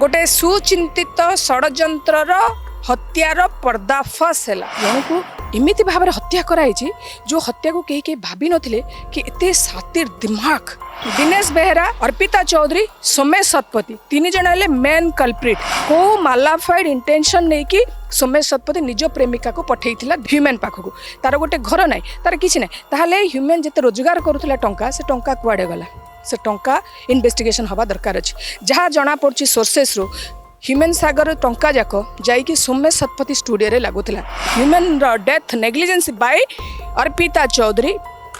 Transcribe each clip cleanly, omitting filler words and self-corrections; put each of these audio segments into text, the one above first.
गोटे सुचिंतित षड्यंत्र हत्यार पर्दाफाश है जनकू इमिति भाव हत्या कराई जो हत्या को कहीं कहीं भाभी नथिले कि एते सातिर दिमाग। दिनेश बेहेरा, अर्पिता चौधरी, सोमेश शतपथी तीन जन हेले मेन कल्प्रिट। को मालाफाइड इंटेंशन नहीं कि सोमेश शतपथी निज प्रेमिका को पठे ह्यूमन पाखक तार गोटे घर ना तार किसी ना ताहले ह्यूमन जिते रोजगार करुला टंका से टंका कुआडे गला से टंका इन्वेस्टिगेशन हवा दरकार अच्छे। जहाँ जना पड़ी सोर्सेस रू ह्यूमन सागर टंका जाक जाइए सोमेश शतपथी स्टूडियो रे लगुला। Humane death negligence by Arpita Chaudhary,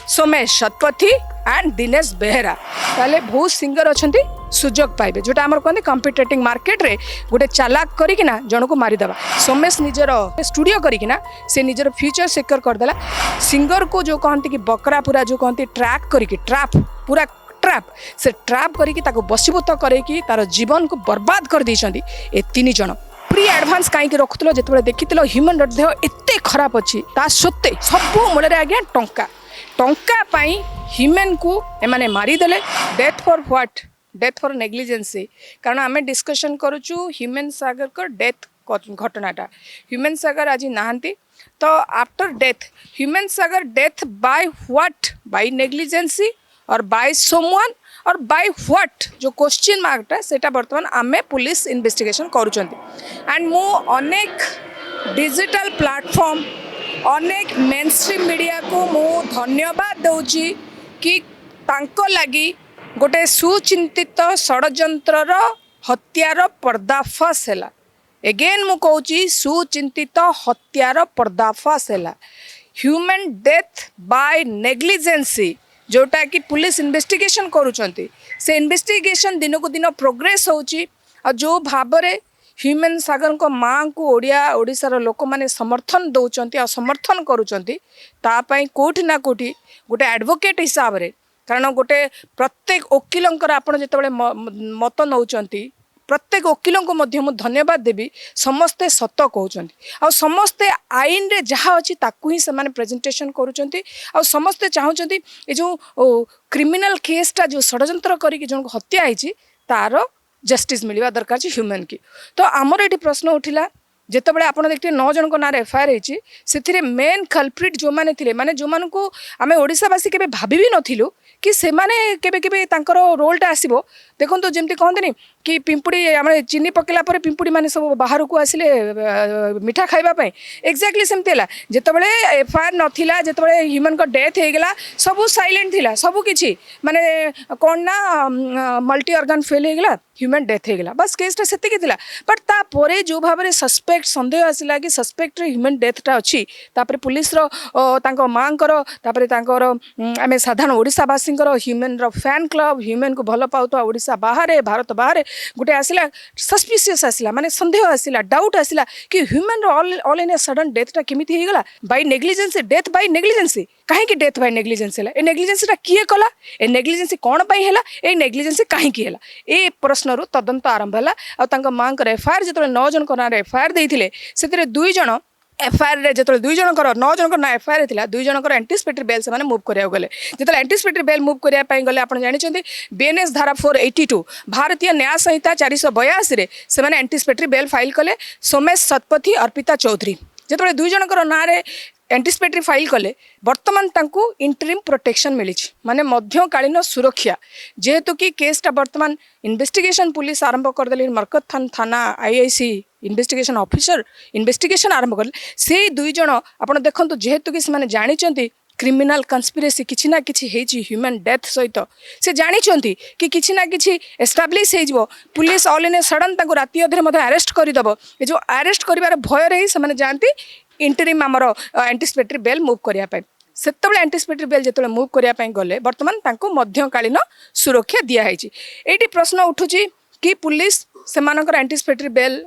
Somesh Satpathy and Dinesh Behera. ताले बहुत सिंगर अच्छा सुजोग पाइबे जोटा आमर कहते कंपिटेटिंग मार्केट रे गोटे चालाक करिकिना जन को मारिदेवा। सोमेश निजर स्टूडियो करिकिना से निजर फ्यूचर सिक्योर करदेला। सिंगर को जो कहते कि बकरा पूरा जो कहते ट्रैक करिकी ट्रैप पूरा ट्रैप से ट्रैप करिकी ताको बसीभूत करैकी तार जीवन को बर्बाद कर देइछंदी ए तीन जन। प्री एडवांस कहीं रखुल जो देखिल ह्यूमन देह एत खराब अच्छी ता सत्ते सब मूल आज्ञा टंका टंका पाई ह्यूमन को एमाने मारिदेले। Death for what? Death for negligency. कारण आम डिस्कशन करुचु ह्यूमन सागर को डेथ घटनाटा। ह्यूमन सागर आज नहांती तो after death human Sagar death by what? By negligence or by someone or by what जो क्वेश्चन मार्कटा सेटा बर्तमान आमे पुलिस इन्वेस्टिगेशन करूचंती। एंड मु अनेक डिजिटल प्लेटफॉर्म अनेक मेनस्ट्रीम मीडिया को मु धन्यवाद दउची कि तांको लगी गोटे सुचिंतित षड्यंत्र हत्यार पर्दाफाश है। एगेन मु कहूची सुचिंतित हत्यार पर्दाफाश है। ह्यूमन डेथ बाय नेग्लिजेंसी जोटा कि पुलिस इन्वेस्टिगेशन करूचंती से इन्वेस्टिगेशन दिन को दिन प्रोग्रेस होची। और जो भाव में ह्यूमन सागर को माँ को ओडिशार लोक मैंने समर्थन दौरान और समर्थन करुँच तापाई कोठी ना कोठी गोटे एडवोकेट हिसाब से। कारण गोटे प्रत्येक वकिलंकर आपण जिते मत नौचंती प्रत्येक वकिलों को मध्य धन्यवाद देवी। समस्ते सत कहते आ समस्ते आईन रे जहाँ अच्छी ताकू ही से प्रेजेंटेशन करुँच आ समस्ते चाहते ये जो क्रिमिनल केसटा जो षड्यंत्र करी जन को हत्या होती तार जस्टिस मिलवा दरकार ह्यूमन की। तो आमर ये प्रश्न उठिला जितेबाला आप देखते 9 जन को ना एफआईआर होती से मेन कल्प्रिट जो मैंने थे माने जो मान को आम ओडावासी के भाभी भी नथिलु कि से माने केबे केबे तांकर रोलटा आसीबो। देखो तो जमती कहते कि पिंपुड़ी आम चीनी पकेला पर पिंपुड़ी माने सब बाहर को आसिले मिठा खाइबा एक्जाक्टली सेमती है। जितेबाला एफआईआर नथिला जितेबाला ह्यूमन को डेथ हो गला सब साइलेंट थिला सब किछि माने कौन ना मल्टी ऑर्गन फेल हो गला ह्यूमन डेथ हो गला बस केसटा सेतिकी थिला। बट तापरे जो भाव में सस्पेक्ट संदेह आसला कि सस्पेक्ट ह्यूमन डेथटा अच्छी तापर पुलिस रो माँ आम साधारण ओडावासी ह्यूमन रो फैन क्लब ह्यूमन को भल पाउता ओडिशा बाहर भारत बाहर गोटे आसला सस्पिशियस आसला माने संदेह आसला डाउट आसला कि Humane all in a sudden डेथटा केमिति हो गला by negligency. Death by negligency कहीं डेथ बाय नेग्लिजेंसी है? ए नेग्लिजेंसीटा किए कला? ए नेग्लिजेंसी कौन पाई है? ए नेग्लिजेंसी कहीं है? ए प्रश्न तदंत आरंभ है। और माँ एफआईआर जो 9 जन ना एफआईआर देते से 2 जन एफआईआर जो 2 जन 9 जन ना एफआईआर था 2 जन एंटीसिपेटरी बेल से मुव करा गले। जो एंटीसिपेटरी बेल मुव करने गले आप जानते बीएनएस धारा 482 भारतीय न्याय संहिता 482 से एंटीसिपेटरी बेल फाइल कले। सोमेश शतपथी, अर्पिता चौधरी जो 2 जन ना एंटीसिपेटरी फाइल कले बर्तमान तांको इंटरिम प्रोटेक्शन मिली माने मध्यकालीन सुरक्षा जेहेतु कि केसटा बर्तमान इन्वेस्टिगेशन पुलिस आरंभ करदेली। मरकत थाना आईआईसी इन्वेस्टिगेशन ऑफिसर इन्वेस्टिगेशन आरंभ कले। से 2 जन आप देखो जेहेतु कि से जानते क्रिमिनल कन्स्पिरेसी किछि ना किछि हेछि ह्यूमन डेथ सहित से जानते कि किछि ना किछि एस्टाब्लिश हो police all in a sudden ताको राति अधरे मध्य अरेस्ट करदेव। ये जो अरेस्ट कर भय रही से जानती इंटरिम आमर एंटीसिपेटरी बेल मुव करने से एंटीसिपेटरी बेल जो मुव करने गले बर्तमान तांको मध्यकालीन सुरक्षा दिखाई। ये प्रश्न उठुची कि पुलिस से एंटीसिपेटरी बेल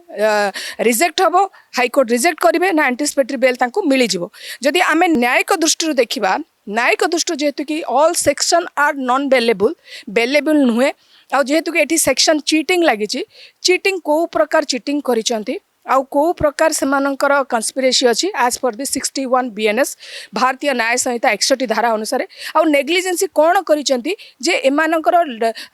रिजेक्ट हम हाईकोर्ट रिजेक्ट करेंगे ना एंटीसिपेटरी बेल तांको मिल जाव। जदि आम न्यायिक दृष्टि देखा न्यायिक दृष्टि जेहेतु कि all section are non bailable नुहे आ जेहेतु कि ये सेक्शन चीटिंग लगी चीटिंग को प्रकार चीटिंग करिसेंती आउ को प्रकार सेमानंकर कन्स्पिरेसी अच्छी एज पर दि 61 BNS भारतीय न्याय संहिता 61 धारा अनुसार आउ नेग्लिजेंसी कौन करिसेंती जे एमानंकर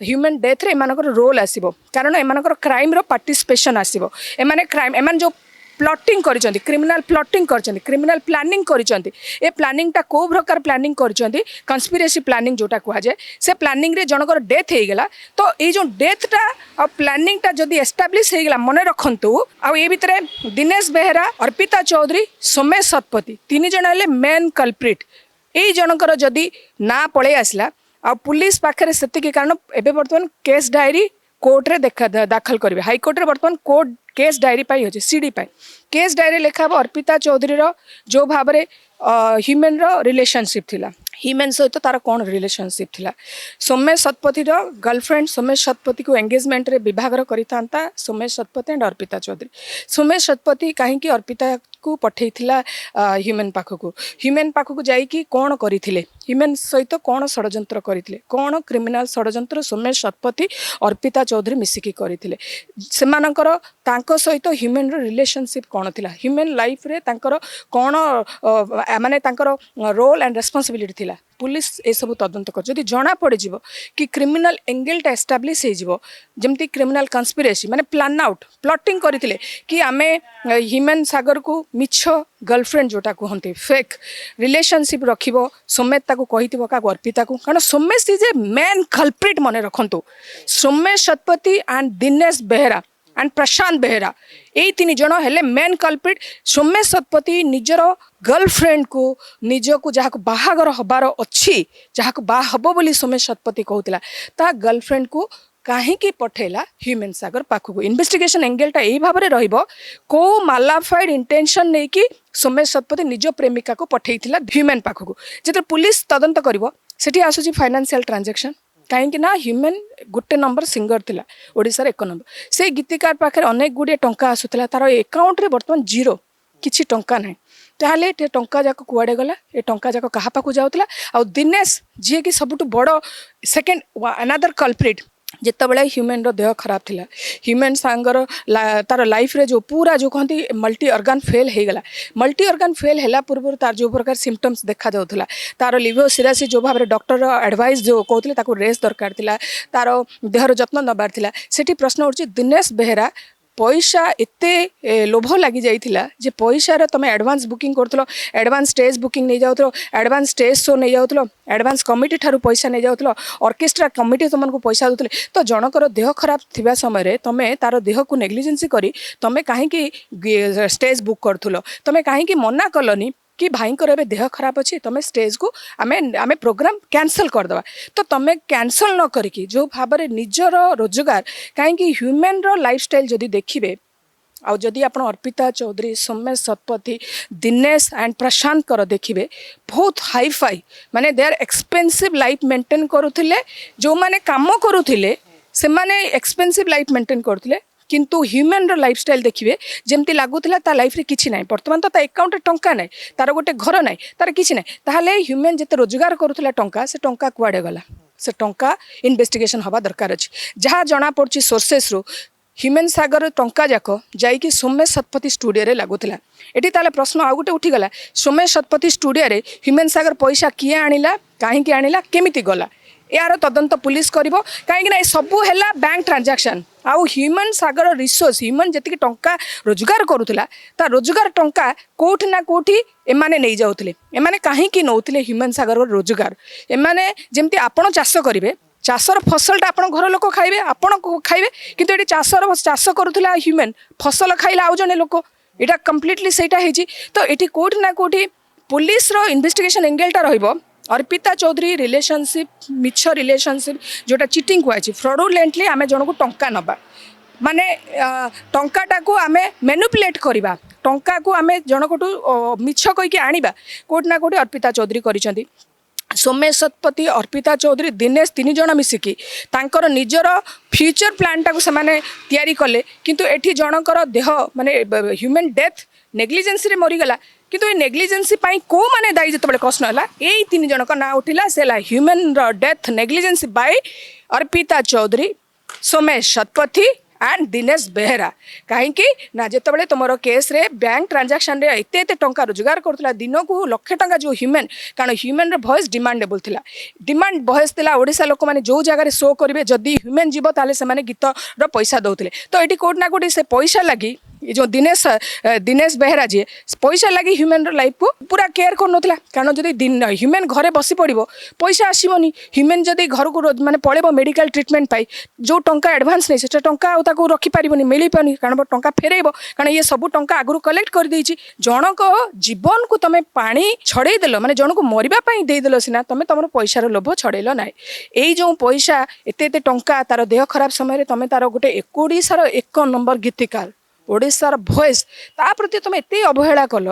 ह्यूमन डेथ रे एमानंकर रोल आसीबो कारण एमानंकर क्राइम रो पार्टिसिपेशन आसीबो एमाने क्राइम एमान जो प्लॉटिंग करिसेंती क्रिमिनल प्लॉटिंग करिसेंती क्रिमिनल प्लानिंग करिसेंती ए प्लानिंग टा को प्रकार प्लानिंग करिसेंती कन्स्पिरेसी प्लानिंग जोटा कुआ जाय से प्लानिंग रे जनकर डेथ हे गेला तो ए जो डेथ टा और प्लानिंग टा जदी एस्टैब्लिश हे गेला मने रखंतु आ ए भितरे दिनेश बेहेरा अर्पिता चौधरी सोमेश शतपथी तीन जण हेले मेन कल्प्रिट ए जनकर जदी ना पळे आसला आ पुलिस पाखरे सेति के कारण एबे वर्तमान केस डायरी कोर्ट रे दाखल करेंगे हाईकोर्ट रे वर्तमान कोर्ट केस डायरी पाई होचे सीडी पाई केस डायरी लिखा अर्पिता चौधरी रो जो भाव में ह्यूमन रो रिलेशनशिप थिला ह्यूमन सहित तार कौन रिलेशनशिप थिला सोमेश शतपथी रो गर्लफ्रेंड सोमेश शतपथी को एंगेजमेंट रे विभागर करितांता सोमेश शतपथी एंड अर्पिता चौधरी सोमेश शतपथी कहीं अर्पिता को पठेइथिला ह्यूमन पाखक जाइकी कौन करथिले ह्यूमन सहित कौन षड्यंत्र करथिले कौन क्रिमिनल षड्यंत्र सोमेश शतपथी अर्पिता चौधरी मिसिकी करथिले सेमानकर तांको सहित ह्यूमन रो रिलेशनशिप कौन थिला ह्यूमन लाइफ रे तांकर कौन माने तांकर रोल एंड रेस्पॉन्सिबिलिटी थिला पुलिस ए सब तदंत कर जदि जना पड़ जीवो कि क्रिमिनल एंगेलटा एस्टाब्लिश हो जीवो जमती क्रिमिनल कन्स्पिरेसी माने प्लान आउट प्लॉटिंग करथिले कि आमे ह्यूमन सागर को मिछ गर्लफ्रेंड जोटा कहते फेक रिलेशनशिप रखिबो सोमेश ताको कहिथिबो का अर्पिता को कारण Somesh is a main culprit मने रखंतु सोमेश शतपथी एंड दिनेश बेहेरा एंड प्रशांत बेहेरा यही तीन जन हेले मेन कल्प्रिट सोमेश शतपथी निजर गर्लफ्रेंड को निज को जहाँ बाहागर हबार अच्छी जहाँ बाहा हब बोली सोमेश शतपथी कहूला ता गर्लफ्रेंड को कहीं पठेला ह्यूमन सागर पाखक इन्वेस्टिगेशन एंगेलटा यही भाव में रहिबो को मालाफाइड इंटेंशन नहीं कि सोमेश शतपथी निज प्रेमिका को पठेइथिला ह्यूमन पाखक जेते पुलिस तदंत करिवो सेठी आसुची फाइनेंशियल ट्रांजैक्शन कहीं ना ह्यूमन गोटे नंबर सिंगर थिला ओडिसा रे 1 नंबर से गीतिकार पाखे अनेक गुड़िए टंका आसूला तार एकाउंट रे बर्तमान जीरो किछि टंका ना ताहले टे टंका जाक कुआडे गला ए टंका जाक कहा पाकु जाउतला आ दिनेश जी की सबुठ बड़ सेकेंड अनदर कल्प्रिट जितेबाला ह्यूमन रो देह खराब थिला ह्यूमन सांगर तार लाइफ रे जो पूरा जो कहती मल्टी ऑर्गन फेल हो गला मल्टी ऑर्गन फेल हैला पूर्व तार जो प्रकार सिम्पटम्स देखा जाउथला तार लिवर सिरासी जो भाव डॉक्टर एडवाइस जो कहते ताको रेस्ट दरकार थिला तार देहर जत्न नबार थिला सेठी प्रश्न उठी दिनेश बेहेरा पैसा एते लोभ लगी जाइथिला जे पैसा रे तमे एडवांस बुकिंग करथलो एडवांस स्टेज बुकिंग नहीं जाउथलो एडवांस स्टेज शो नहीं जाउथलो एडवांस कमिटी ठारू पैसा नहीं जाउथलो ऑर्केस्ट्रा कमिटी तुमको पैसा दूसरे तो जनकर देह खराब थिबा समय रे तमे तार देह को नेग्लिजेंसी करी तमे काहे कि स्टेज बुक करथलो तमे काहे कि मना कलनी कि भाई को देह खराब अच्छी तुम स्टेज को आमे आमे प्रोग्राम कैंसल करदवा तो तुम कैंसल न करिकी जो भाव में निजर रोजगार कहीं ह्यूमन रो लाइफस्टाइल जदि देखिए आउ जदि आप अर्पिता चौधरी सोमेश शतपथी दिनेश एंड प्रशांत कर देखिए बहुत हाई फाई माने they are expensive life maintain करुथिले जो माने काम करुथिले से माने एक्सपेंसिव लाइफ मेंटेन करुथिले किंतु ह्यूमन रो लाइफस्टाइल देखिए जमती लगुला ता लाइफ रे किछि नाही वर्तमान तो अकाउंट टंका नाही तार गोटे घर नाही तार किछि नाही ताहले ह्यूमन जते रोजगार करुला टंका से टंका कुआडे गला से टंका इन्वेस्टिगेशन हवा दरकार अछि जहाँ जना पड़छि सोर्सेस रो ह्यूमन सागर टंका जाक जाइकी सोमेश शतपथी स्टूडियो रे लागुला एटी ताले प्रश्न आ गोटे उठीगला सोमेश शतपथी स्टूडियो रे ह्यूमन सागर पैसा किए आनिला काहेकि आनिला केमिति गला यार तदंत पुलिस करिवो कहीं सबू है बैंक ट्रांजैक्शन आउ ह्यूमन सागर रिसोर्स ह्यूमन जी टंका रोजगार करुला ता रोजगार टंका कोठी ना कोठी एमाने नहीं जाउथिले एमाने कहीं नौथिले ह्यूमन सागर रोजगार एमाने जेमती आपण चाष करेंगे चाषर फसलटा आपण घर लोक खाइबे आपण खाइबे किंतु ये चाष करुला ह्यूमन फसल खाइला आउ जने लोक यहाँ कम्प्लीटली सेटा हेजी तो ये कोठी ना कोठी पुलिस रो इन्वेस्टिगेशन एंगेलटा रहिबो अर्पिता चौधरी रिलेशनशिप मिछ रिलेशनशिप जोटा चिटिंग हुआ फ्रॉडुलेंटली आमे जन को टंका नबा माने टंकाटा को आमे मैनिपुलेट करवा टंका को आमे जन को मिछ कहीकि आनिबा कोट ना कोटी अर्पिता चौधरी करिसेंती सोमेश शतपथी अर्पिता चौधरी दिनेश तीन जन मिसिकी तांकर निजर फ्यूचर प्लान टाको सेमाने तैयारी कले किंतु एठी जनकर देह माने ह्यूमन डेथ नेग्लिजेंसी रे मरीगला किंतु ये नेग्लिजेंसी पाई को माने दायी जिते प्रश्न है यही तीन जन का ना उठिला से human death negligence by Arpita Chaudhary Somesh Satpathy and Dinesh Behera कहीं ना जिते तुम केस रे बैंक ट्रांजैक्शन रे एते एते टंका रोजगार करुला दिन को लक्षे टंका जो ह्यूमन कारण ह्यूमन वॉइस डिमांडेबल थिला डिमांड वॉइस थिला ओडिशा लोक माने जो जगह शो करेंगे जदि ह्यूमन जीव ताले से माने गीत रो पैसा दौले तो ये कोट ना कोटी से पैसा लगी ये जो दिनेश बेहेरा जी पैसा लगी ह्यूमन लाइफ को पूरा केयर कर नथिला कारण जदि ह्यूमन घरे बसी पड़ो पैसा आसबनी ह्यूमन जदि घर को माने पड़ेबो मेडिकल ट्रिटमेंट पाई जो टंका एडवांस नहीं से टंका रखी पारिबनी मिली पानी कारण टंका फेरेइबो कारण ये सब टंका आगु कलेक्ट कर देछि जनक जीवन को तमे पानी छड़े देलो माने जन को मरिबा पई दे देलो सिना तमे तमरो पैसार लोभ छड़ेलो नाइ एई जो पैसा एते एते टंका तार देह खराब समय तमे तार गोटे ओडिशार 1 नंबर गीतिकार ओडिशार भॉइस ता प्रति तुम एते अवहेला कल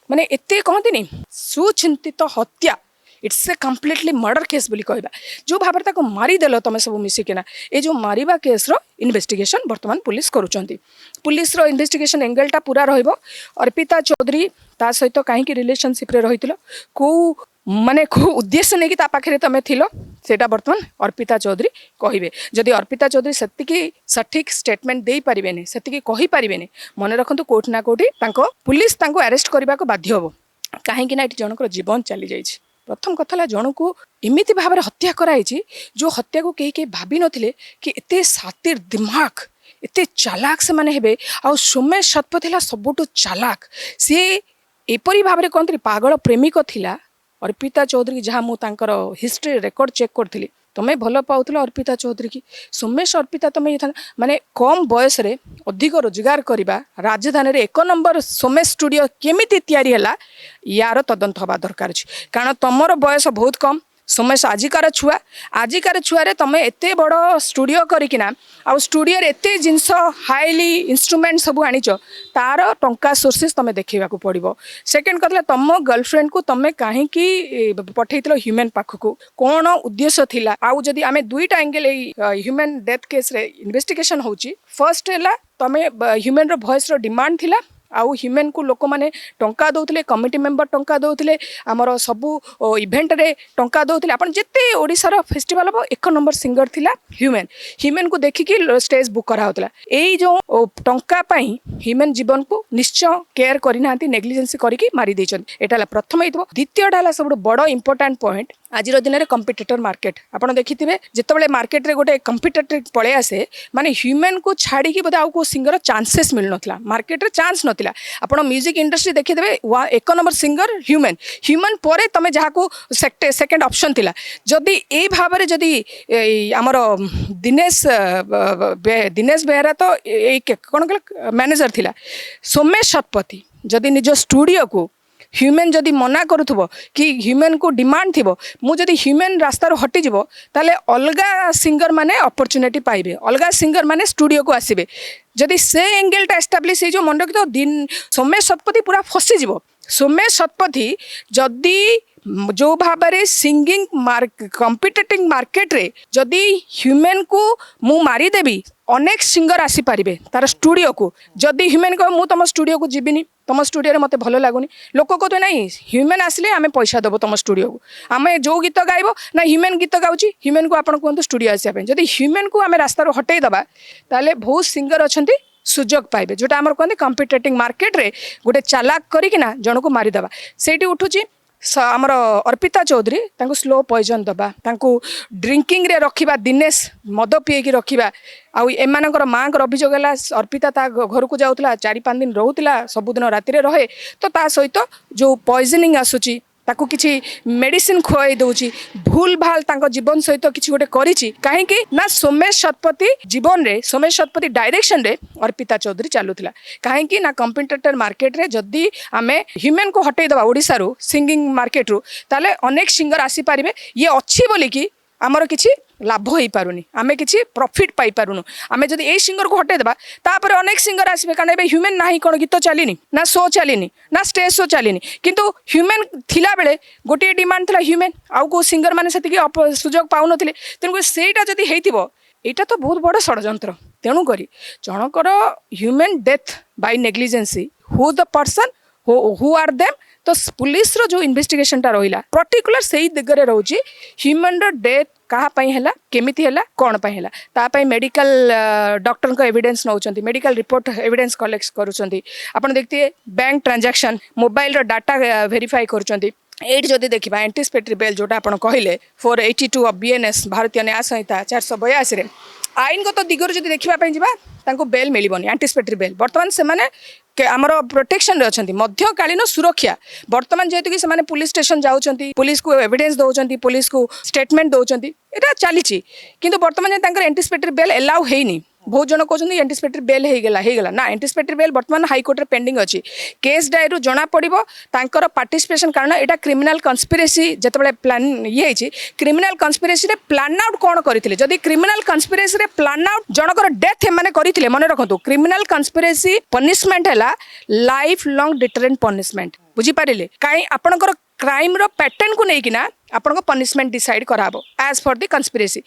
माने एते कहते सुचिंतित हत्या it's a completely murder case बोली कहबा जो भाव ताको मारिदेल तुम सब मिसिकिना ये जो मारिबा केस रो इन्वेस्टिगेशन वर्तमान पुलिस करूचंती पुलिस रो इन्वेस्टिगेशन एंगलटा पूरा रहिबो अर्पिता चौधरी ता सहित कहीं रिलेशनशिप रे रहितिलो को माने को उद्देश्य नहीं कि ता पाखरे तमे थिलो सेटा वर्तमान अर्पिता चौधरी कहिबे जदि अर्पिता चौधरी सेतिकी सठिक स्टेटमेंट देई परिबेनी सेतिकी कहि परिबेनी मने रखंतु कोठ ना कोठी तांको पुलिस तांको अरेस्ट करबा को बाध्य होबो काहे कि ना एटी जनकर जीवन चली जाइछि प्रथम कथा जन को इमिति भाव हत्या कराई जो हत्या को कहीं भाभी नथिले कि एते सातिर दिमाग एते चालाक से माने हेबे आ सोमेश शतपथी सबुठु चालाक सी एपरी भाव कहते पागल प्रेमिक थिला अर्पिता चौधरी जहाँ मुझे हिस्ट्री रेकर्ड चेक करी तुम्हें भल पाऊल अर्पिता चौधरी की सोमेश अर्पिता तुम्हें माने कम बयस रे अधिक रोजगार करवा राजधानी रे 1 नंबर सोमेश स्टूडियो केमिति तैयारी हैला यार तदंत हवा दरकार अछि कारण तमर बयस बहुत कम सोमेश आजिकार छुआ तुम एत बड़ स्टूडियो करिकिना आ स्टूडियो एते जिनस हाईली इंस्ट्रूमेंट सब आनीच तार टंका सोर्सेस तुम देखा पड़ो सेकेंड कथा तुम गर्लफ्रेंड को तुम कहीं पठेल ह्यूमन पाखक कौन उद्देश्य थिला आउ जदि आमे दुईटा एंगल ह्यूमन डेथ केस रे इन्वेस्टिगेशन होची फर्स्ट है तुम ह्यूमन रो वॉइस रो डिमांड थिला आउ ह्यूमन को लोक मैंने टंका दौले कमिटी मेंबर टंका दौले आमर सबू इवेंट रे टंका दौले आपन जिते ओडिशार फेस्टिवल हम 1 नंबर सिंगर थिला ह्यूमन को देखिकी स्टेज बुक कराउतला एई जो टंका पाई ह्यूमन जीवन को निश्चय केयर करना नेग्लिजेंसी करिकी मारी देछन एटा प्रथम हेतबो द्वितीयटा हला सब बड़ इंपोर्टेंट पॉइंट आज दिन में कंपिटिटर मार्केट आप देखिए जिते मार्केट रे गोटे कंपिटिटर पड़े आसे माने ह्यूमन को छाड़ी बोधे आउ को सिंगर चांसेस मिल नथिला मार्केट रे चांस नथिला आपण म्यूजिक इंडस्ट्री देखिदेवे 1 नंबर सिंगर ह्यूमन परे तमे जहाँ को सेकेंड ऑप्शन थिला जदि ए भाव में जदि आमर दिनेश बेहेरा तो कौन कह मैनेजर थिला सोमेश शतपथी जदि निज स्टूडियो को ह्यूमन जदि मना करूथबो कि ह्यूमन को डिमांड थिबो मु जदि ह्यूमन रास्ता रो हटि जिवो ताले अलगा सिंगर माने अपॉर्चुनिटी पाइबे अलगा सिंगर माने स्टूडियो को आसीबे जदि से एंगलटा एस्टाब्लिश जो मन रखि तो दिन सोमेश शतपथी पूरा फसी जिवो सोमेश शतपथी जदि जो भाव में सिंगिंग कंपिटिटिंग मार्केट रे जदि ह्यूमन को मु मारिदेवी अनेक सिंगर आसीपारे तार स्टूडियो को जदि ह्यूमन कह मु तुम स्टूडियो को जीविनी तुम स्टूडियो मत भल लगुनि लोक कहते ना ह्यूमन आसिले आम पैसा देव तुम स्टूडियो को आम जो गीत गाइब ना ह्यूमन गीत गाँची ह्यूमन को आपड़ कहते स्टूडियो आसापे जदि ह्यूमन को आम रास्तार हटई दबा ताले बहुत सिंगर अच्छा सुजोग पाइबे जोटा आम कहते कंपिटिटिंग मार्केट रे गोटे चालाक करिकिना जन को मारिदेवा से उठुची आमर अर्पिता चौधरी तांको स्लो पॉइजन दबा तांको ड्रिंकिंग रे रखिबा दिनेश मद पीएकी रखिबा आउ एमानकर माँ अभियोग है अर्पिता ता घर को जाऊला 4-5 दिन रोला सबुदिन राति रहे तो ता सहित जो पॉइजनिंग आसूची ताकू किसी मेडिसिन खुआई दउची भूल भाल तांको जीवन सहित किसी गोटे करिछि काहे कि ना सोमेश शतपथी जीवन रे सोमेश शतपथी डायरेक्शन रे अर्पिता चौधरी चालुथिला काहे कि ना कंपिटिटर मार्केट रे जदी आमे ह्यूमन को हटई दबा ओडिसा रो सिंगिंग मार्केट रो ताले अनेक सिंगर आसी पारिबे ये अछि बोली कि आमर किछि लाभ हो पारुनी आमे किछि प्रॉफिट पाई पारुनु आमे जदी ए सिंगर को हटे देबा तापर अनेक सिंगर आसीबे कारण एबे ह्यूमन नाही कोन गीत चलिनी ना शो चलिनी ना स्टेज शो चलिनी किंतु ह्यूमन थिला बेले गोटे डिमांड थिला ह्यूमन आउ को सिंगर माने सेति सुजोग पाउ नथिले तेनु सेटा जदी हेइथिबो एटा तो बहुत बड़ षडयंत्र तेणु करी जनकर Humane death by negligency who the person who are them तो पुलिस रो जो इन्वेस्टिगेशन टा रहिला पर्टिकुलर सेही दिगरे रहउची ह्यूमन रो डेथ कहा हैला केमिति हैला कोन पई हैला ता पई मेडिकल डॉक्टर को एविडेंस नौचंती मेडिकल रिपोर्ट एविडेंस कलेक्ट करूचंती आपण देखते बैंक ट्रांजैक्शन मोबाइल रो डाटा वेरीफाई करूचंती एट जदि देखा एंटीसिपेटरी बेल जोटा आप कहले 482 ऑफ बीएनएस भारतीय न्याय संहिता 482 रे आईनगत दिगर जदि देखा जावा बेल मिलबनी एंटीसिपेटरी बेल बर्तमान से आमर प्रोटेक्शन रे अछंती मध्यकालीन सुरक्षा बर्तमान जेहेतु कि से पुलिस स्टेशन जाउछंती पुलिस को एविडेंस दउछंती पुलिस को स्टेटमेंट दउछंती एटा चलीची किंतु बर्तमान एंटीसिपेटरी बेल एलाउ हेनी बहुत जन कहते एंटीसिपेटरी बेल हो ना एंटीसिपेटरी बेल बर्तमान हाईकोर्ट रे पेंडिंग अच्छी केस डायरी जना पड़ो तांकर पार्टिसिपेशन कारण यहाँ क्रिमिनाल कन्स्पिरेसी जिते प्लान ये क्रिमिनाल कन्स्पिरेसी रे प्लान आउट कौन करते जदि क्रिमिनाल कन्स्पिरेसी रे प्लान आउट जनकर डेथ एम करते मन रखु क्रिमिनाल कन्स्पिरेसी पनिशमेंट है लाइफ लॉन्ग डिटरेंट पनिशमेंट बुझीपारे कहीं आपंकर क्राइम रो पैटर्न को लेकिन आपन को पनिशमेंट डिसाइड कराबो एज फॉर द कन्स्पिरेसी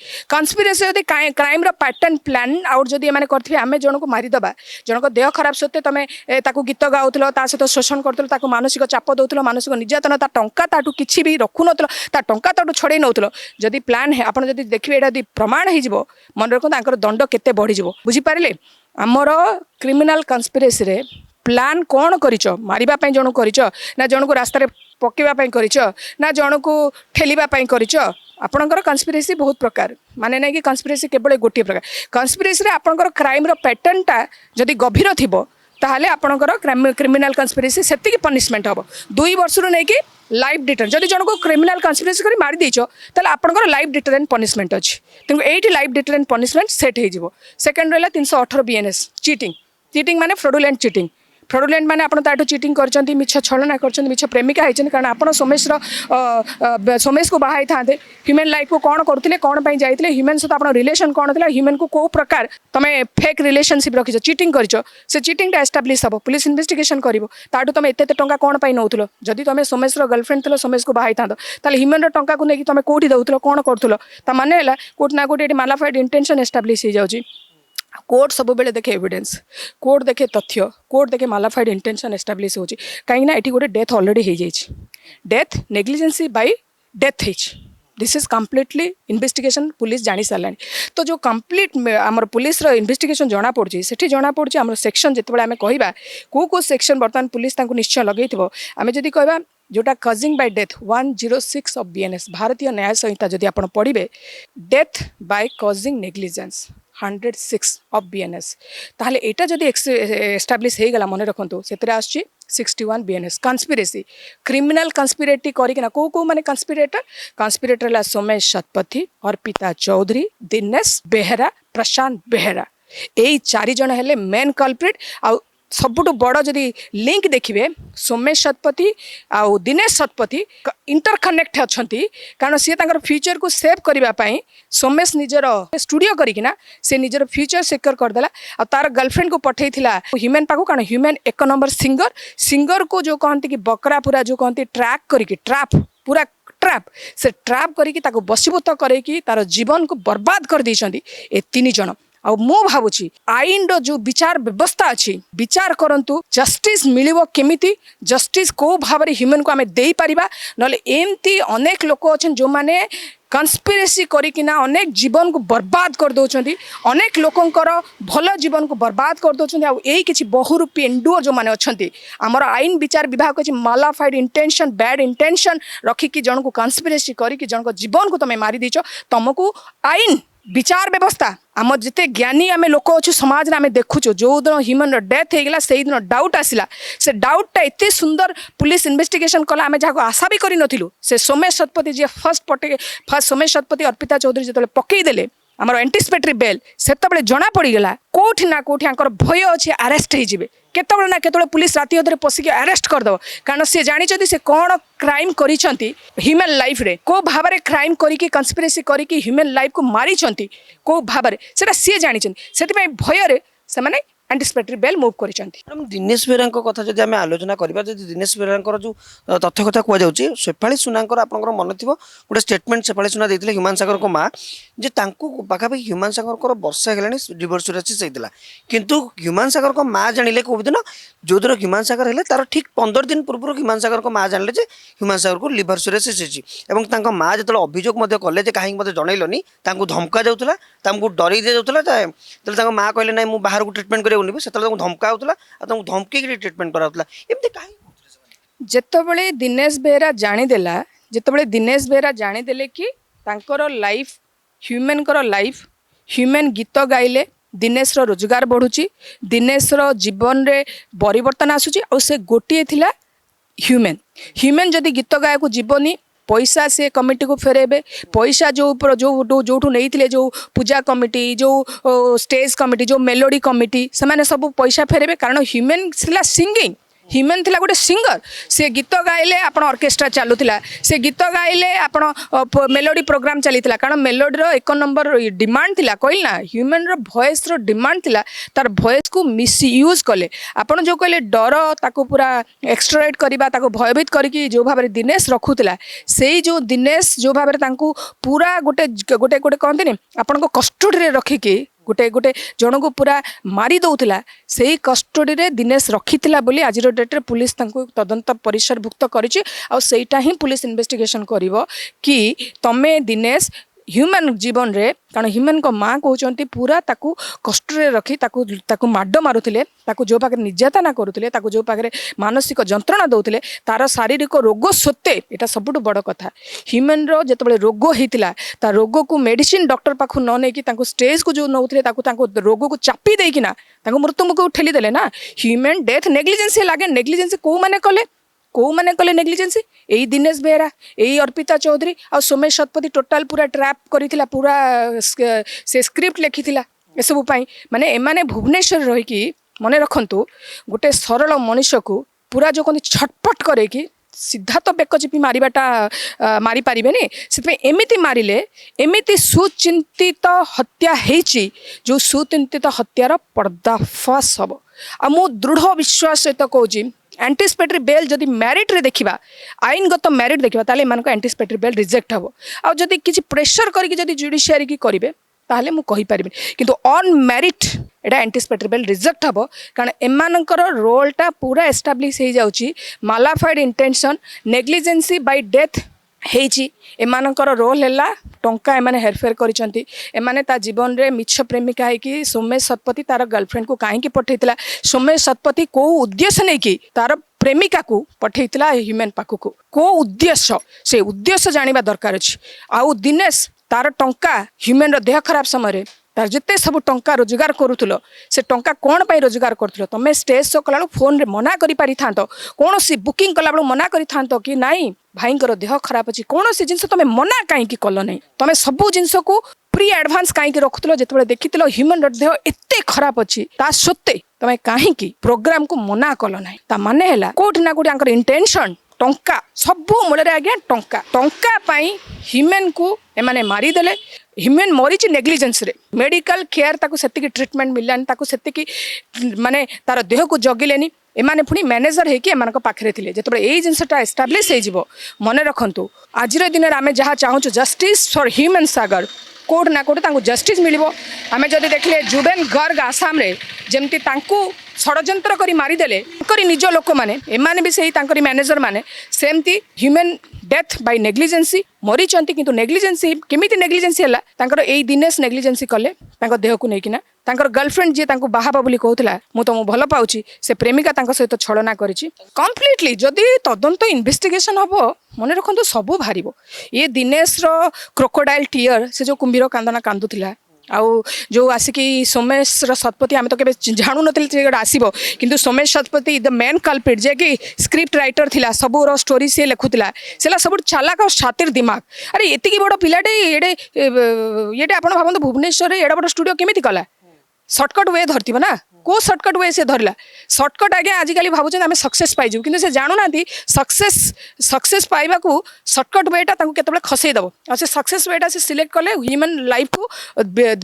जदि क्राइम रो पैटर्न प्लान आउट जदि एमाने करथिबे आमे जन को मारी दबा जन को देह खराब सत्ते तमे ताकू गीत गाउथलो ता सहित शोषण करथलो ताकू मानसिक चाप दउथलो मानसिक निर्यातन ता टंका ताटू किछि भी रखु नथलो ता टंका ताटू छड़े नउथलो जदि प्लान है आपन जदि देखिबे एटा जदि प्रमाण हे जिवो मन रखो तांकर दंड केते बढ़ी जिवो बुझी पारिले हमर क्रिमिनल कन्स्पिरेसी रे प्लान कौन करिच मारिबा पई जणु करिच ना जणु को रास्ता रे पकेबा पई करिच ना जणु को ठेलिबा पई करिच आपणकर कन्स्पिरेसी बहुत प्रकार माने नै कि कन्स्पिरेसी केवल गोटे प्रकार कन्स्पिरेसी रे आपणकर क्राइम रो पैटर्न टा जदि गभीर थिबो ताहले आपणकर क्रिमिनल कन्स्पिरेसी सेति पनिशमेंट हबो 2 वर्ष रु नै कि लाइफ डिटरेंट जदि जणु को क्रिमिनल कन्स्पिरेसी करी मारि देइछो ताहले आपणकर लाइफ डिटरेंट पनिशमेंट अछि तेनु एठी लाइफ डिटरेंट पनिशमेंट सेट हे जिवो सेकंड रहला 318 बीएनएस चीटिंग माने फ्रॉडुलेंट चीटिंग फ्रॉडुलेंट माने आपण ताटो चीटिंग करचंती मिछ छलना करचंती मिछ प्रेमिका हैचन कारण आपण सोमेश को बाहाई थाते ह्यूमन लाइफ को कौन करथिले कौन पई जाइथिले ह्यूमन सहित आपण रिलेशन कौन थिला ह्यूमन को को प्रकार तमे फेक रिलेशनशिप रखिछ चीटिंग करिछ से चीटिंग टा एस्टैब्लिश हबो पुलिस इन्वेस्टिगेशन करिवो ताटो तमे एते टंका कौन पई नउथलो जदि तमे सोमेश रो गर्लफ्रेंड थिलो सोमेश को बाहाई थातो ताले ह्यूमन रो टंका को नेकी तमे कोठी दउथलो कौन करथलो ता माने हला कोट ना court at malafide intention establish हो जाउची कोर्ट सब बेले देखे एविडेंस कोर्ट देखे तथ्य कोर्ट देखे मालाफाइड इंटेंशन एस्टैब्लिश होची कहीं एटी गोटे डेथ ऑलरेडी हो जाइए death negligence by death this is completely investigation police जानी सारे तो जो कम्प्लीट आमर पुलिस इन्वेस्टिगेशन जना पड़ी से जना पड़ी आम सेक्शन जिते आम कह को सेक्शन बर्तमान पुलिस निश्चय लगे आम जदि कह जोटा causing bye death 106 of BNS भारतीय न्याय संहिता जदि आप पढ़े death by causing negligence 106 of BNS ताहले एटा जदि एस्टाब्लिश हो गला मन रखु से 61 बीएनएस कन्स्पिरेसी क्रिमिनल कन्स्पिरेटी करिकना को माने कन्स्पिरेटर ला सोमेश शतपथी अर्पिता चौधरी दिनेश बेहरा प्रशांत बेहरा यही 4 जन हेले मेन कल्प्रिट आ सबुठ बड़ जदि लिंक देखिए सोमेश शतपथी आउ दिनेश शतपथी इंटरकनेक्ट अच्छी कारण सी फ्यूचर को सेव करने सोमेश निजर स्टूडियो करिकिना से निजर फ्यूचर सिक्योर करदेला आ तार गर्लफ्रेंड को पठे ह्यूमन पाक कारण ह्यूमन 1 नंबर सिंगर को जो कहती कि बकरा पूरा जो कहती ट्रैक करके ट्रैप पूरा ट्रैप से ट्रैप करके बसीभूत करके तार जीवन को बर्बाद कर देइछंती ए 3 जन आ मु भावुची आईन रो जो विचार व्यवस्था अच्छी विचार करंतु जस्टिस मिलिबो केमिति जस्टिस को भाबरे ह्यूमन को आमे देई परिबा नले एमती अनेक लोक अछन जो माने कन्स्पिरेसी करिकिना अनेक जीवन को बर्बाद कर दउछंती अनेक लोकंकर भल जीवन को बर्बाद कर दउछंती आ एई किछि बहुरूपी एंडुअर जो माने अछंती हमर आईन विचार विभाग किछि मालाफाइड इंटेंशन बैड इंटेंशन रखी कि जन को कन्स्पिरेसी करी कि जन को जीवन को तमे मारी दीचो तुमको आईन विचार व्यवस्था आम जिते ज्ञानी आम लोक अच्छे समाज में आम देखुचु जो दिन ह्यूमन डेथ होगा से दिन डाउट आसला से डाउटा एत सुंदर पुलिस इन्वेस्टिगेशन कला आम जहाँ आशा भी करूँ से सोमेश शतपथी जी फर्स्ट सोमेश शतपथी अर्पिता चौधरी जो पकईदे आमर एंटीसिपेटरी बेल से जना पड़गला कौटी ना कौटी भय अच्छे आरेस्ट होइजिबे केतबेले ना केतबेले पुलिस राति अधरे पशिक आरेस्ट करदेव कारण सी जानी से कौन क्राइम करिसेंती ह्यूमन लाइफ रे को भाव में क्राइम करिकी कन्स्पिरेसी करिकी ह्यूमन लाइफ को मारी को भाव में सेटा सी जानी से भय से माने एंटीसिपेटरी बेल मूव कर मैडम दिनेश बेहरा कथा जब आम आलोचना करवा दिनेश बेहरा जो तथ्य कथा कहुच्छे शेफाली सुनांकर आपंकर मन थी गोटे स्टेटमेंट शेफाली सुना देते ह्यूमान सागर को माँ जे पाखापाखि ह्यूमान सागर वर्षा है डिवोर्स रेसिस होता किंतु ह्यूमान सागर को माँ जानिले कौ दिन जो दिन ह्यूमान सागर है तार ठीक 15 दिन पूर्व ह्यूमान सागर को माँ जानिले ह्यूमान सागर को लिवर सिरोसिस होती माँ जो अभियोग कले कहीं मत जनइलनी धमका जाऊला डर दि जाऊला माँ कहले ना मुझे बाहर को ट्रिटमेंट करने से धमका होता धमकी ट्रिटमेंट कराला एमती कहीं जितेबले दिनेश बेहरा जानीदेला जितेबले दिनेश बेहरा जानीदेले कि तांकर लाइफ ह्यूमन कर लाइफ ह्यूमन गीत गाइले दिनेश रो रोजगार बढ़ुची दिनेश रो जीवन रे परिवर्तन आसुची और से गोटे थिला ह्यूमन ह्यूमन जदि गीत गाया को जीवनी पैसा से कमिटी को फेरेबे पैसा जो जो नहीं जो पूजा कमिटी जो स्टेज कमिटी जो मेलोडी कमिटी से सब पैसा फेरेबे कारण ह्यूमन थिला सिंगिंग ह्यूमन थिला गोटे सिंगर से गीत गाइले आपण ऑर्केस्ट्रा चलुला से गीत गाइले आपण मेलोडी प्रोग्राम चलीला कारण मेलोडी रो 1 नंबर डिमांड थिला कहल ना ह्यूमन रो वॉइस रो डिमांड थिला तार वॉइस को मिसयूज कले आपण जो कहले डर ताको पूरा एक्सट्रोएट करबा ताको भयभीत करके जो भाबरे दिनेश रखुला सेही जो दिनेश जो भाबरे तांको पूरा गोटे गोटे गोटे कहते नहीं आपण को कस्टडी रे रखिके गोटे गोटे जन को पूरा मारी दौला से ही कस्टडी रे दिनेश रखी बोली आज डेट्रे पुलिस तदंत परिसरभुक्त करा ही पुलिस इन्वेस्टिगेशन करिवो कि तमे दिनेश ह्यूमन जीवन रे कारण ह्यूमन को माँ कहते पूरा ताकू कष्ट रखी ताकू माड मारुले जो पाखे निर्यातना करुले जो पाखे मानसिक जंत्रणा दौले तार शारीरिक रोग सोते यहाँ सबुठ बड़ कथा ह्यूमन रो जिते रोग होता ता रोग को मेडिसिन डॉक्टर पाखु न नहीं स्टेज को जो नौते रोग को चापी देकिना मृत्युमुख ठेलीदे ना ह्यूमन डेथ नेग्लिजेंसी लगे नेग्लिजेंसी कौ मैंने कले कौ मैंने कले नेग्लिजेंसी यही दिनेश बेहरा यही अर्पिता चौधरी और सोमेश शतपथी टोटाल पूरा ट्रैप करिथिला पूरा से स्क्रिप्ट लिखिथिला एसबू माने एमाने भुवनेश्वर रहीकि मने रखंतु गोटे सरल मनुष्य को पूरा जो कहते छटपट करे कि सीधा तो बेक चिपी मारिबाटा मारी पारिबेनी से एमिति मारिले एमिति सुचिंतित हत्या हेची जो सुचिंतित हत्यार पर्दाफाश हबो आ मु दृढ़ विश्वास सहित कहूँ एंटीसिपेटरी बेल जदि मेरिट रे देखिबा आईनगत मेरिट देखिबा ताले मान को एंटीसिपेटरी बेल रिजेक्ट हबो आ जदि किछि प्रेशर करके जदि जुडिशियरी की करिवे ताले मु कहि परिबे किंतु ऑन मेरिट एटा एंटीसिपेटरी बेल रिजेक्ट हबो कारण एमानकर रोलटा पूरा एस्टाब्लिश हो जाउची mala fide intention negligency by death हेची एमानकर रोल हैला टंका एमाने हेरफेर करिसंती एमाने ता जीवन रे मिछ प्रेमिका है कि सोमेश शतपथी तार गर्लफ्रेंड को काहे की पठैतला सोमेश शतपथी को उद्देश्य नहीं कि तार प्रेमिका को पठैतला ह्यूमन पाखु को उद्देश्य से उद्देश्य जानिबा दरकार अछि आउ दिनेश तार टंका ह्यूमन रो देह खराब समय तार जिते सब टंका रोजगार करूथुलो से टंका कौन पाई रोजगार करूथुलो तमे स्टेज शो कला फोन रे मना करि पारि थांतो कोनोसी बुकिंग कला मना करि थांतो कि नाई भाईंकर देह खराब अछि कोनोसी जिंस तमे मना काई कि कल नहीं तमे सब जिंस को प्री एडवांस काई कि रखुथुलो जेतबे देखिथिलो ह्यूमन रो देह एते खराब अछि ता सत्ते तमे काहे कि प्रोग्राम को मना कल नहीं ता माने हैला कोठ ना कोठ आंकर इंटेंशन टंका सबू मूल आज्ञा टंका टंका पाई ह्यूमन को एमाने मारी देले ह्यूमन मरीच नेग्लिजेंस रे मेडिकल केयर ताको सेतिकी ट्रीटमेंट मिललानी ताको सेतिकी माने तार देह को जगिलेनी एमाने पुणी मैनेजर है कि एमान पाखे थे जो यही जिनसा एस्टाब्लीश हो मन रखु आज दिन आम जहाँ चाहूँ justice for human Sagar code ना कोड जस्टिस मिलिबो आमे जदि देखले जुबेन गर्ग आसाम रे जेमती तांकू षड्यंत्र करी मारिदेले निज लोक मैंने एमाने भी सही तांकरी मैनेजर माने सेमती ह्यूमन डेथ बाय नेग्लिजेंसी मरीचंती किंतु नेग्लिजेंसी केमिति नेग्लिजेंसी हला तांकर एई दिनेश नेग्लिजेंसी कले तांकर देह को नेकिना तांकर गर्लफ्रेंड जे तांको बाहाबा बोली कहउतला मु तुम भल पाउची से प्रेमिका तांको सहित छलना करिछि कंप्लीटली जदि तदंत इन्वेस्टिगेशन हबो मने रखंतु सबु भारिबो ये दिनेश रो क्रोकोडाइल टीयर से जो कुंभीर कांदना कांदुथिला आउ जो आसिकी सोमेश शतपथी आम तो के जानू नथिले आसो किंतु Somesh Satpathy the main culprit जे कि स्क्रिप्ट राइटर थिला सबू स्टोरी से लिखुला सेला सब चालाक और छातिर दिमाग अरे एतिकी बड़ पिलाटे ये आपण भावନ୍ତୁ भुवनेश्वर एडा बड़ स्टूडियो केमिति कला सर्टकट वे धरथिबो ना को सर्टकट वे से धरला सर्टकट आगे आजिकल भावुँ आम सक्सेस पाइजु कि से जाणुना सक्सेस पाइबा को सर्टकट वेटा केतबे खसईदेव आ से सक्सेस वेटा से सिलेक्ट कले ह्यूमन लाइफ को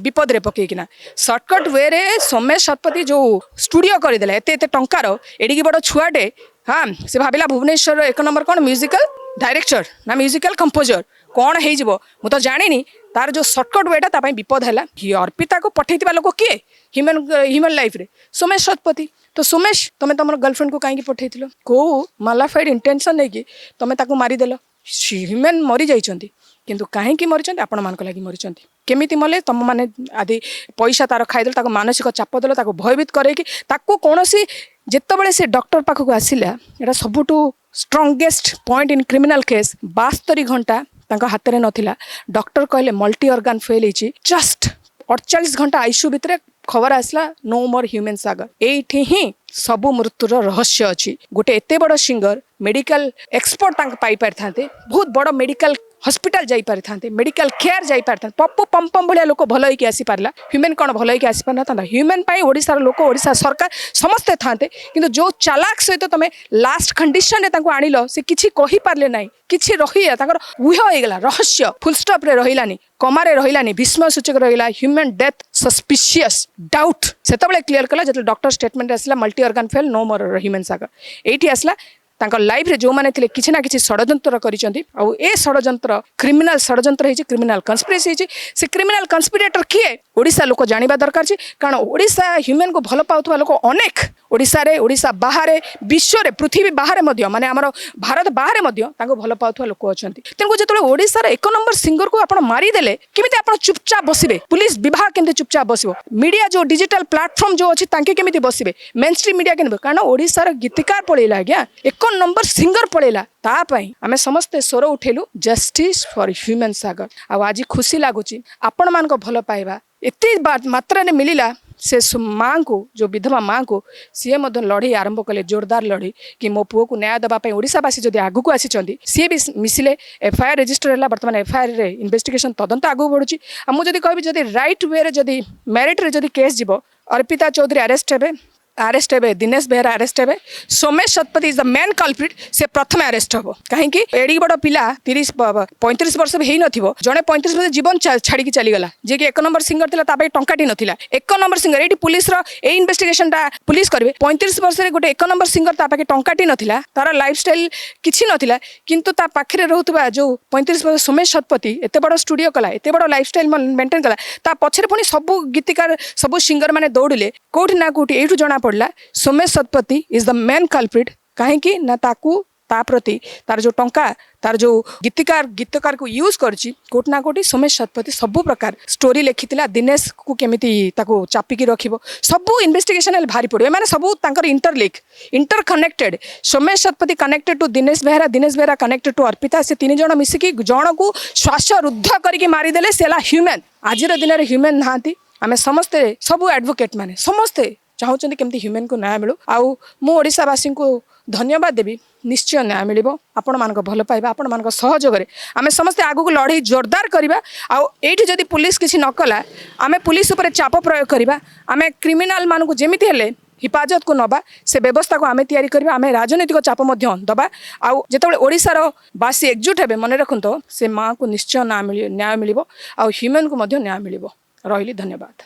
विपद रे पकईकिना सर्टकट वे रे सोमेश शतपथी जो स्टूडियो करदेला एत टंकार एडिकी बड़ छुआटे हाँ से भाविला भुवनेश्वर 1 नंबर कौन म्यूजिकल डायरेक्टर ना म्यूजिकल कंपोजर कौन हो मु तो जानी तार जो सर्टकट वेटा तापाई विपद है अर्पिता को पठेइथिबा लोक किए ह्यूमन लाइफ रे सोमेश शतपथी तो सोमेश तुम तुम गर्लफ्रेंड को कहीं पठेइथिलो को मालाफाइड इंटेंशन नहीं तुम ताको मारिदेल ह्यूमन मरी जाइछंती किंतु कहीं मरी आपण मान लगी मरी केमिति मले तुम माने आदि पैसा तार खाईदेल ताको मानसिक चाप देल ताको भयभीत करैकि ताको कोनोसी जेतेबेले से डॉक्टर पाखक आसिला एटा सबुठु strongest point in criminal case 72 घंटा तांका हाथ में नथिला डॉक्टर कहले मल्टी ऑर्गन फेल होइछि जस्ट 48 घंटा आईसीयू भितर खबर आसला नो मोर ह्यूमन सागर एठी ही सबु मृत्युर रहस्य अच्छी गोटे एते बड़ सिंगर मेडिकल एक्सपर्ट तांका पाई पारथांते बहुत बड़ मेडिकल हॉस्पिटल जाई पारथांते मेडिकल केयर जाई पारथांते पप्पू पम्पम भलिया लोक भल होइके आसी पारला ह्यूमन कौन भल होइके आसी पारना था ह्यूमन पाई ओडिसार लोक ओडिसा सरकार समस्ते थांते किंतु जो चालाक सहित तमे लास्ट कंडीशन रे तांको आनिलो से किछि कहि पारले नाही किछि रहिया तांकर उह होइगला रहस्य फुल स्टॉप रे रहिलानी कमा रे रहिलानी भीष्म सूचक रहिला ह्यूमन डेथ सस्पिशियस डाउट सेतबेले क्लियर कला जते डॉक्टर स्टेटमेंट आसला multi organ fail no more Humane Sagar एठी आसला तांकर लाइफ रे जो माने थिले किछि ना किछि षडयंत्र करिसंती आ ए षडयंत्र क्रिमिनल षडयंत्र हिची क्रिमिनल कन्स्पिरेसी हिची से क्रिमिनल कन्स्पिरेटर किए ओडिसा लोक जानिबा दरकार छी कारण ओडिसा ह्यूमन को भल पाउथवा लोक अनेक ओडिसा बाहर विश्व रे पृथ्वी बाहर मध्य माने हमर भारत बाहर मध्य तांको भल पाउथवा लोक अछंती तेनको जेतले ओडिसा रे 1 नंबर सिंगर को आपण मारी देले किमिते आपण चुपचाप बसिबे पुलिस विभाग केमते चुपचाप बसिबो मीडिया जो डिजिटल प्लेटफॉर्म जो अछि तांके केमिते बसिबे मेन स्ट्रीम मीडिया केनबे कारण ओडिसा रे गीतकार पळेला गया 1 नंबर सिंगर पड़ेला तापाई आमे समस्ते स्वर उठेलु जस्टिस फॉर ह्यूमन सागर आ आज खुशी लागुची आपण मान को भल पाइबा एते मात्रा ने मिलिला से माँ को जो विधवा माँ को सी लड़े आरंभ कले जोरदार लड़े कि मो पुओ को न्याय देवाई ओडिशावासी जदि आगू आसी सी भी मिसिले एफआईआर रजिस्टर है बर्तमान एफआईआर रे इन्वेस्टिगेशन तदंत आगू बढ़ुची आ मुझे कहबी जदि राइट वे रे जदि मेरिट रे जदि केस जीव अर्पिता चौधरी अरेस्ट हे दिनेश बेहरा अरेस्ट हे Somesh Satapathy is the main culprit से प्रथम अरेस्ट हम कहीं एडी बड़ पिला 35 वर्ष भी नथिबो जड़े 35 वर्ष जीवन छाड़ी चलीगला जे कि 1 नंबर सिंगर थिला ताबे टंकाटी नथिला 1 नंबर सिंगर एडी पुलिस रो ए इन्वेस्टिगेशन टा पुलिस करबे 35 वर्ष रे गोटे 1 नंबर सिंगर ता पाके टंकाटी नथिला तार लाइफस्टाइल किछि नथिला किंतु ता पाखरे रहउतबा जो 35 वर्ष सोमेश शतपथी एते बड़ स्टूडियो कला एते बड़ लाइफस्टाइल मेंटेन कला ता पछरे पुनी सब गीतिकार सब सिंगर माने दौड़िले कोठी ना कोठी एठु जना पड़ला Somesh Satapathy is the main culprit कहीं ना ताकू ता प्रति तार जो टंका तार जो गीतकार को यूज करची कोट ना कोटी सोमेश शतपथी सबु प्रकार स्टोरी लिखिथिला दिनेश को केमिति ताको चापिकी रखिबो सबु इन्वेस्टिगेशन भारी पड़े माने सबु तांकर interconnected Somesh Satapathy connected to Dinesh Behera connected to Arpita से 3 जण मिसिकी जण को श्वास रुद्ध करके मारी देले सेला ह्यूमन आजिर दिन रे ह्यूमन नाहांती आमे समस्ते सबु एडवोकेट माने समस्ते चाहते केमती ह्यूमन को न्याय मिलू आउ मु ओडिशावासी को धन्यवाद देवी निश्चय न्याय मिल आपण मान भल पाइबा आपण मान सहयोग आम समस्ते आगू लड़े जोरदार करवा आठी जदि पुलिस किसी न कला आम पुलिस उपर चाप प्रयोग करवा आम क्रिमिनाल मान को जमीती हेले हिफाजत को नबा से व्यवस्था को आम तैयारी करवा आम राजनीतिक चाप दबा आउ जितेबाला ओडिशार बासी एकजुट हे मन रखत से माँ को निश्चय न्याय मिल ह्यूमन को न्याय मिल रही धन्यवाद।